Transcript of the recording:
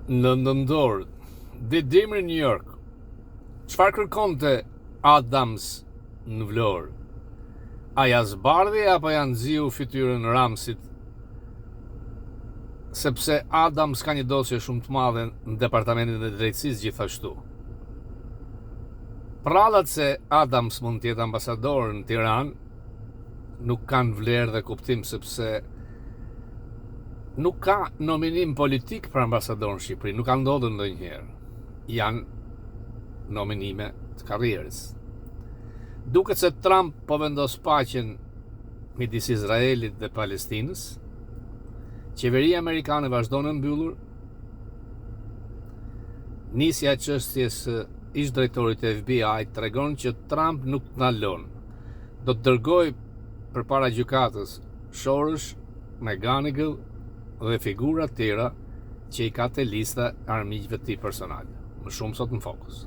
Në nëndor, dimri New York, çfarë kërkonte Adams në Vlorë? A ja zbardhi apo ja nxiu fytyrën Ramsit? Sepse Adams ka një dosje shumë të madhe në departamentin e drejtësisë gjithashtu. Prallat se Adams mund të jetë ambasador në Tiranë nuk kanë vlerë dhe kuptim, sepse nuk ka nominim politik për ambasador në Shqipëri, nuk ka ndodhur ndonjëherë. Janë nominime të karrierës. Duket se Trump po vendos paqen midis Izraelit dhe Palestinës. Qeveria amerikane vazhdon e mbyllur. Nisja e çështjes ish drejtorit të FBI tregon që Trump nuk na lën. Do të dërgoj përpara gjykatës Soros, McGonigal dhe figura tjera që i ka te lista armiqve të tij personal. Më shumë sot në Fokus.